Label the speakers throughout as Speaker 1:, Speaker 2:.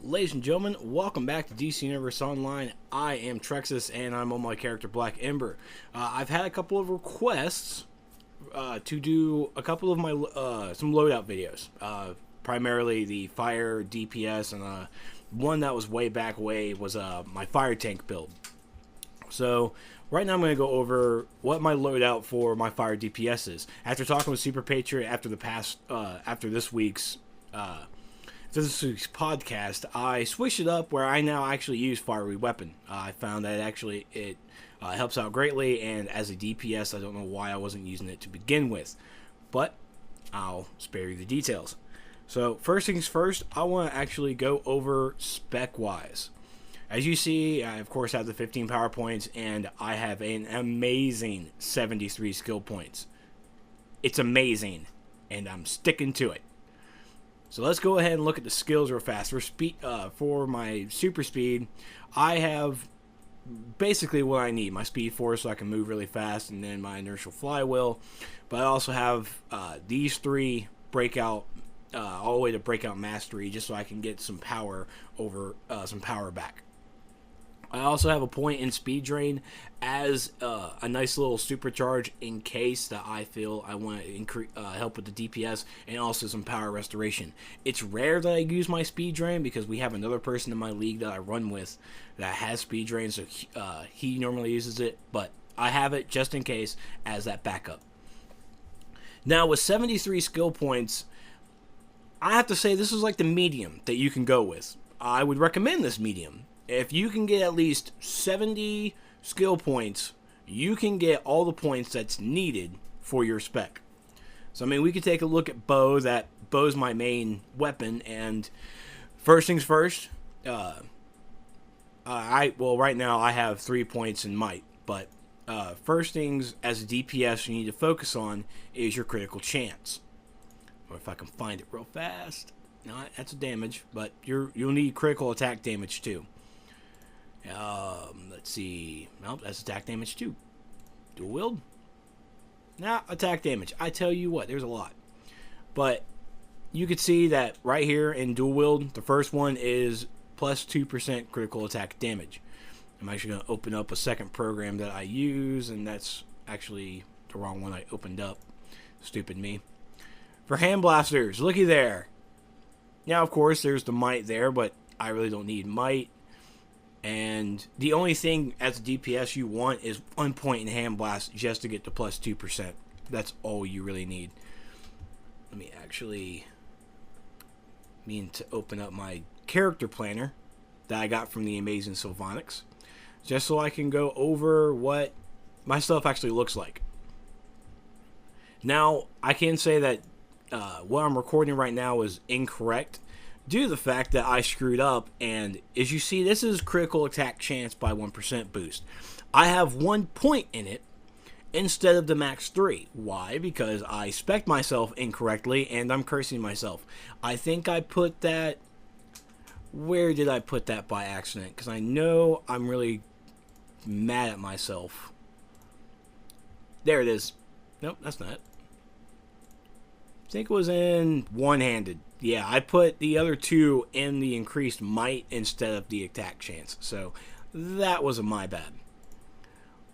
Speaker 1: Ladies and gentlemen, welcome back to DC Universe Online. I am Trexlight, and I'm on my character Black Ember. I've had a couple of requests to do a couple of my some loadout videos, primarily the fire DPS, and one that was way back was my fire tank build. So right now I'm going to go over what my loadout for my fire DPS is. After talking with Super Patriot after this week's podcast, I switched it up where I now actually use fiery weapon. I found that it helps out greatly, and as a DPS, I don't know why I wasn't using it to begin with, but I'll spare you the details. So first things first, I want to actually go over spec wise. As you see, I of course have the 15 power points, and I have an amazing 73 skill points. It's amazing, and I'm sticking to it. So let's go ahead and look at the skills real fast. For my super speed, I have basically what I need. My speed 4 so I can move really fast, and then my inertial flywheel. But I also have these three breakout, all the way to breakout mastery, just so I can get some power back. I also have a point in speed drain as a nice little supercharge in case that I feel I want to help with the DPS, and also some power restoration. It's rare that I use my speed drain because we have another person in my league that I run with that has speed drain, so he normally uses it, but I have it just in case as that backup. Now with 73 skill points, I have to say this is like the medium that you can go with. I would recommend this medium. If you can get at least 70 skill points, you can get all the points that's needed for your spec. So, I mean, we could take a look at bow. Bow's my main weapon, and first things first, right now I have 3 points in might, but first things as a DPS you need to focus on is your critical chance. Or if I can find it real fast. No, that's a damage, but you'll need critical attack damage too. Let's see. Nope, that's attack damage too. Dual wield? Nah, attack damage. I tell you what, there's a lot. But you can see that right here in dual wield, the first one is plus 2% critical attack damage. I'm actually going to open up a second program that I use, and that's actually the wrong one I opened up. Stupid me. For hand blasters, looky there. Now, of course, there's the might there, but I really don't need might. And the only thing as a DPS you want is 1 point in hand blast just to get to plus 2%. That's all you really need. Let me actually to open up my character planner that I got from the Amazing Sylvanics, just so I can go over what my stuff actually looks like. Now, I can say that what I'm recording right now is incorrect, due to the fact that I screwed up, and as you see, this is critical attack chance by 1% boost. I have 1 point in it instead of the max 3. Why? Because I spec'd myself incorrectly, and I'm cursing myself. I think I put that... Where did I put that by accident? Because I know I'm really mad at myself. There it is. Nope, that's not it. I think it was in one-handed. Yeah, I put the other two in the increased might instead of the attack chance. So that was my bad.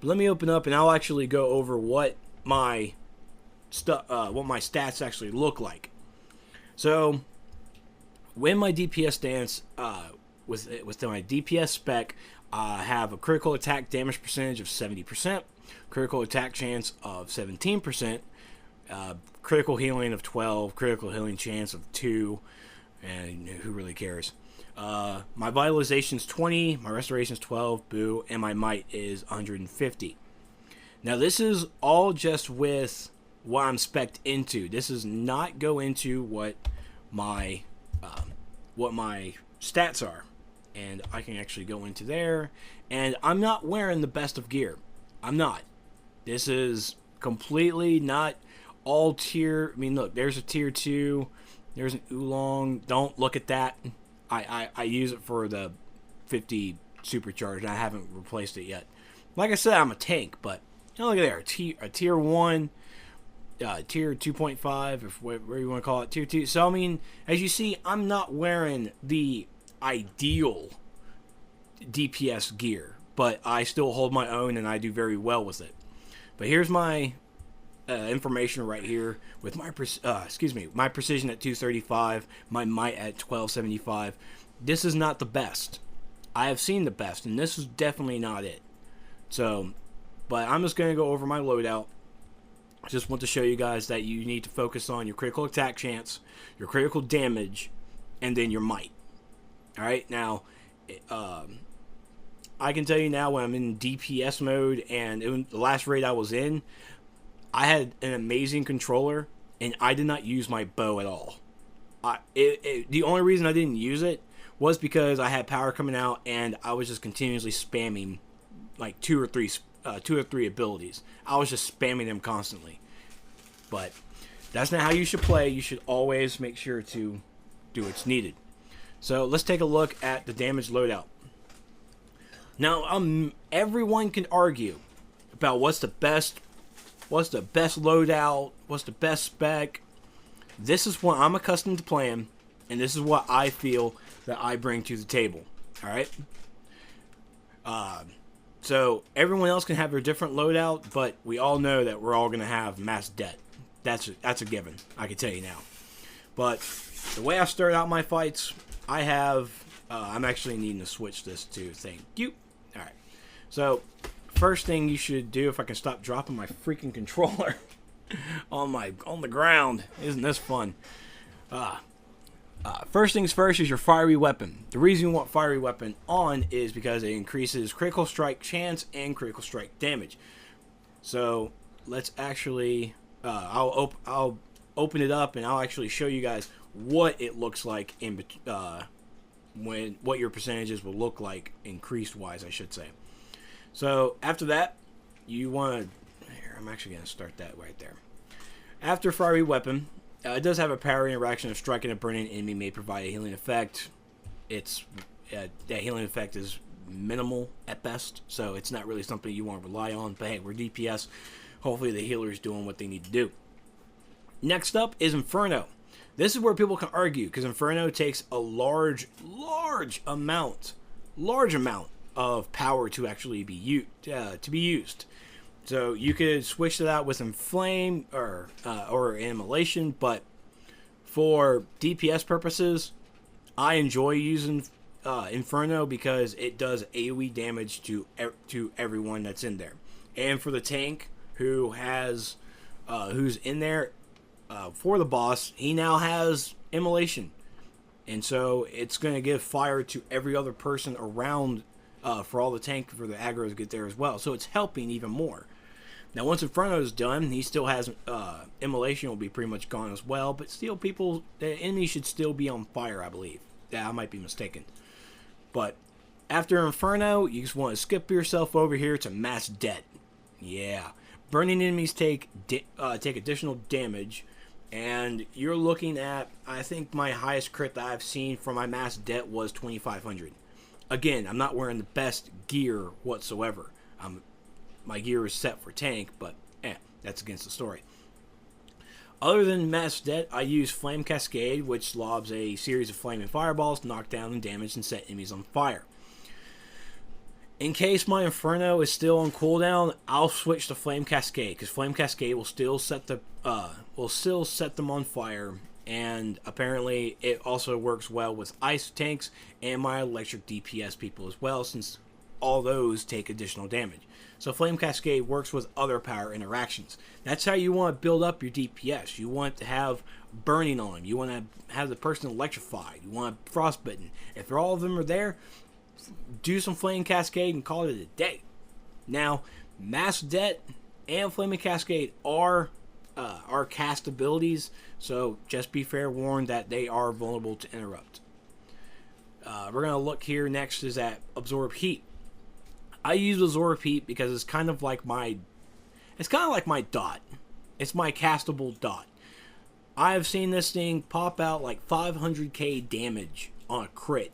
Speaker 1: But let me open up and I'll actually go over what my stats actually look like. So when my DPS stance with my DPS spec, I have a critical attack damage percentage of 70%, critical attack chance of 17%, critical healing of 12, critical healing chance of 2, and who really cares? My vitalization is 20, my restoration is 12, boo, and my might is 150. Now this is all just with what I'm spec'd into. This does not go into what my stats are, and I can actually go into there. And I'm not wearing the best of gear. I'm not. This is completely not all tier. I mean, look, there's a tier 2, there's an oolong. Don't look at that. I use it for the 50 supercharge, and I haven't replaced it yet. Like I said, I'm a tank, but look at there, a tier 1, tier 2.5, if whatever you want to call it, tier 2. So I mean, as you see, I'm not wearing the ideal DPS gear, but I still hold my own and I do very well with it. But here's my information right here with my my precision at 235, my might at 1275. This is not the best. I have seen the best, and this is definitely not it. So, but I'm just going to go over my loadout. I just want to show you guys that you need to focus on your critical attack chance, your critical damage, and then your might. Alright, now, I can tell you now when I'm in DPS mode, and the last raid I was in, I had an amazing controller, and I did not use my bow at all. The only reason I didn't use it was because I had power coming out, and I was just continuously spamming like two or three abilities. I was just spamming them constantly. But that's not how you should play. You should always make sure to do what's needed. So let's take a look at the damage loadout. Now, everyone can argue about what's the best loadout, what's the best spec. This is what I'm accustomed to playing, and this is what I feel that I bring to the table. All right. So everyone else can have their different loadout, but we all know that we're all going to have Mass Det. That's a given. I can tell you now. But the way I start out my fights, I have. I'm actually needing to switch this to thank you. All right. So first thing you should do, if I can stop dropping my freaking controller on the ground, isn't this fun? First things first is your fiery weapon. The reason you want fiery weapon on is because it increases critical strike chance and critical strike damage. So let's actually, I'll open it up and I'll actually show you guys what it looks like in what your percentages will look like increased wise, I should say. So after that, you want to. Here, I'm actually going to start that right there. After fiery weapon. It does have a power interaction of striking a burning enemy may provide a healing effect. That healing effect is minimal at best, so it's not really something you want to rely on. But hey, we're DPS. Hopefully the healer is doing what they need to do. Next up is Inferno. This is where people can argue, because Inferno takes a large amount of power to actually be used. So you could switch it out with Inflame or Immolation, but for DPS purposes, I enjoy using Inferno because it does AoE damage to everyone that's in there. And for the tank who's in there for the boss, he now has Immolation, and so it's going to give fire to every other person around for all the tank for the aggro to get there as well. So it's helping even more. Now, once Inferno is done, he still has Immolation will be pretty much gone as well, but still, the enemy should still be on fire, I believe. Yeah, I might be mistaken. But after Inferno, you just want to skip yourself over here to Mass Det. Yeah, burning enemies take additional damage, and you're looking at, I think my highest crit that I've seen for my Mass Det was 2,500. Again, I'm not wearing the best gear whatsoever. My gear is set for tank, but that's against the story. Other than Mass Det, I use Flame Cascade, which lobs a series of flaming fireballs, knock down and damage and set enemies on fire. In case my Inferno is still on cooldown, I'll switch to Flame Cascade, because Flame Cascade will still set them on fire, and apparently it also works well with ice tanks and my electric DPS people as well, since all those take additional damage. So Flame Cascade works with other power interactions. That's how you want to build up your DPS. You want to have burning on them. You want to have the person electrified. You want frostbitten. If all of them are there, do some Flame Cascade and call it a day. Now, Mass Det and Flame Cascade are cast abilities, so just be fair warned that they are vulnerable to interrupt. We're going to look here next is at Absorb Heat. I use Absorb Heat because it's kind of like my dot. It's my castable dot. I've seen this thing pop out like 500k damage on a crit,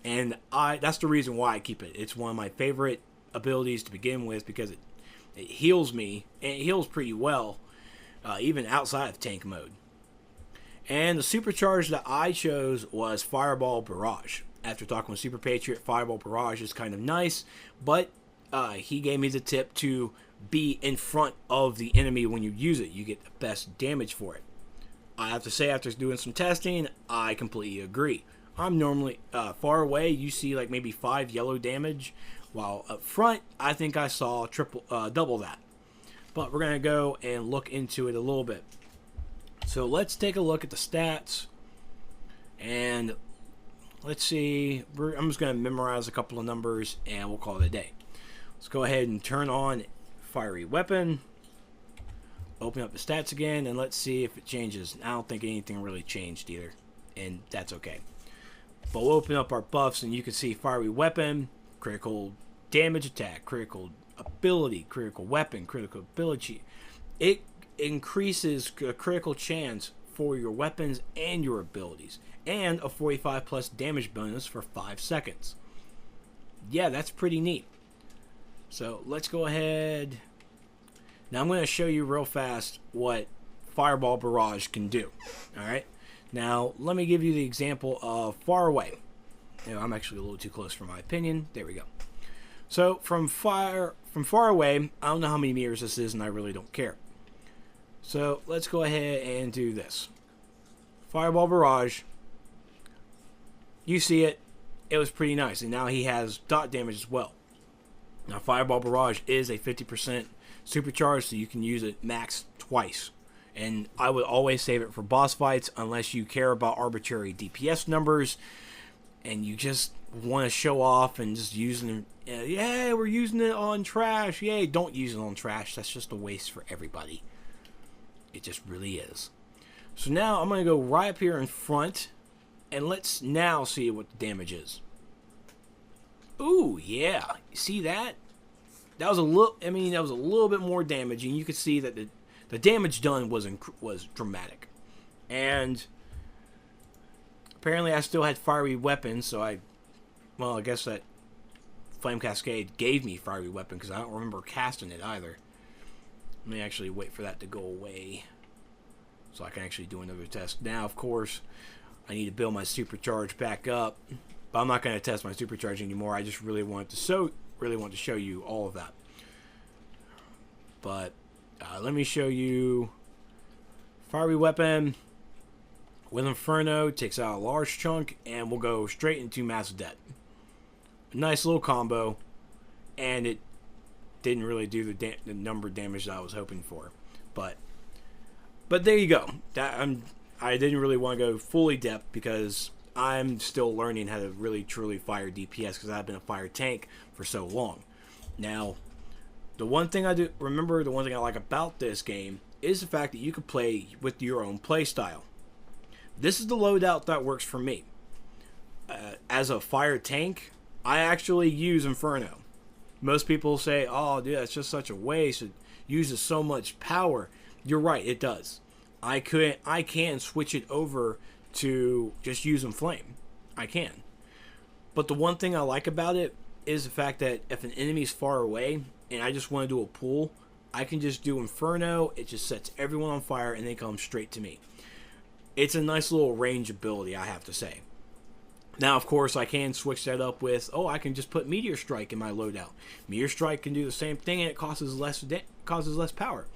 Speaker 1: and that's the reason why I keep it. It's one of my favorite abilities to begin with because it heals me, and it heals pretty well, even outside of tank mode. And the supercharge that I chose was Fireball Barrage. after talking with Super Patriot, Fireball Barrage is kind of nice, but he gave me the tip to be in front of the enemy when you use it. You get the best damage for it. I have to say, after doing some testing, I completely agree. I'm normally far away. You see like maybe 5 yellow damage, while up front, I think I saw double that. But we're gonna go and look into it a little bit. So let's take a look at the stats, and let's see. I'm just gonna memorize a couple of numbers, and we'll call it a day. Let's go ahead and turn on Fiery Weapon. Open up the stats again, and let's see if it changes. I don't think anything really changed either, and that's okay. But we'll open up our buffs, and you can see Fiery Weapon, critical damage attack, critical ability, critical weapon, critical ability. It increases a critical chance for your weapons and your abilities, and a 45 plus damage bonus for 5 seconds. Yeah, that's pretty neat. So let's go ahead. Now I'm going to show you real fast what Fireball Barrage can do. Alright, now let me give you the example of far away. I'm actually a little too close for my opinion. There we go. So from far away, I don't know how many meters this is, and I really don't care. So let's go ahead and do this. Fireball Barrage. You see it. It was pretty nice. And now he has dot damage as well. Now Fireball Barrage is a 50% supercharge, so you can use it max twice. And I would always save it for boss fights unless you care about arbitrary DPS numbers and you just want to show off and just using it. Yeah, we're using it on trash. Yay, don't use it on trash. That's just a waste for everybody. It just really is. So now I'm going to go right up here in front, and let's now see what the damage is. Ooh, yeah. See that? That was a little. I mean, that was a little bit more damage, and you could see that the damage done was dramatic. And apparently, I still had fiery weapons, so I guess that Flame Cascade gave me fiery weapon because I don't remember casting it either. Let me actually wait for that to go away so I can actually do another test. Now, of course, I need to build my supercharge back up, but I'm not going to test my supercharge anymore. I just really want to show you all of that. But let me show you fiery weapon with Inferno. Takes out a large chunk, and we'll go straight into Mass Det. A nice little combo, and it didn't really do the number of damage that I was hoping for. But there you go. I didn't really want to go fully depth because I'm still learning how to really truly fire DPS because I've been a fire tank for so long. Now, the one thing I like about this game is the fact that you can play with your own play style. This is the loadout that works for me. As a fire tank, I actually use Inferno. Most people say, oh, dude, that's just such a waste. It uses so much power. You're right, it does. I can switch it over to just using Flame. I can. But the one thing I like about it is the fact that if an enemy's far away and I just want to do a pull, I can just do Inferno. It just sets everyone on fire and they come straight to me. It's a nice little range ability, I have to say. Now, of course, I can switch that up with, I can just put Meteor Strike in my loadout. Meteor Strike can do the same thing, and it causes less power.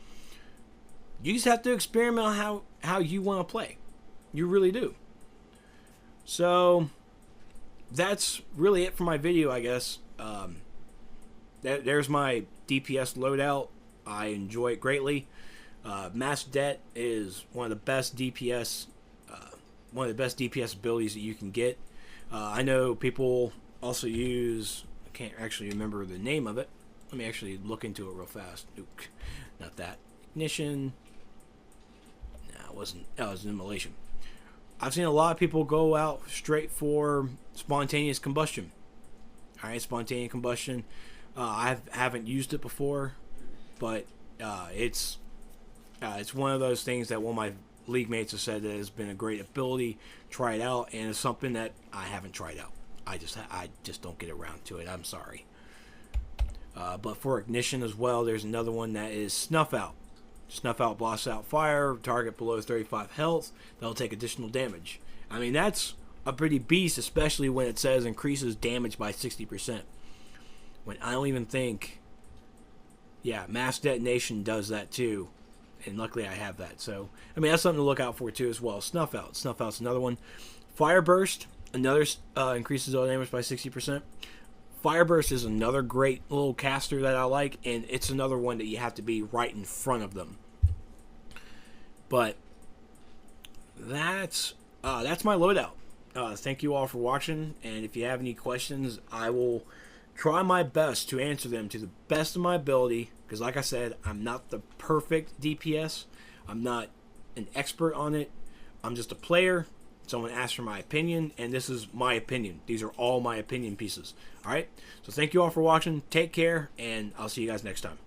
Speaker 1: You just have to experiment on how you want to play. You really do. So, that's really it for my video, I guess. There's my DPS loadout. I enjoy it greatly. Mass Det is one of the best DPS abilities that you can get. I know people also use, I can't actually remember the name of it. Let me actually look into it real fast. Nope, not that. Ignition. No, it wasn't. Oh, it was Immolation. I've seen a lot of people go out straight for spontaneous combustion. Alright, spontaneous combustion. I haven't used it before, but it's one of those things that one of my league mates have said that has been a great ability. Try it out, and it's something that I haven't tried out. I just don't get around to it. I'm sorry. But for Ignition as well, there's another one that is Snuff Out. Snuff Out blasts out fire, target below 35 health. That'll take additional damage. I mean, that's a pretty beast, especially when it says increases damage by 60%. When I don't even think, yeah, mass detonation does that too. And luckily I have that. So, I mean, that's something to look out for too as well. Snuff out. Snuff out's another one. Fire burst, another increases all damage by 60%. Fire burst is another great little caster that I like, and it's another one that you have to be right in front of them. But that's my loadout. Thank you all for watching, and if you have any questions, I will try my best to answer them to the best of my ability, because like I said, I'm not the perfect DPS. I'm not an expert on it. I'm just a player. Someone asked for my opinion, and this is my opinion. These are all my opinion pieces. All right? So thank you all for watching. Take care, and I'll see you guys next time.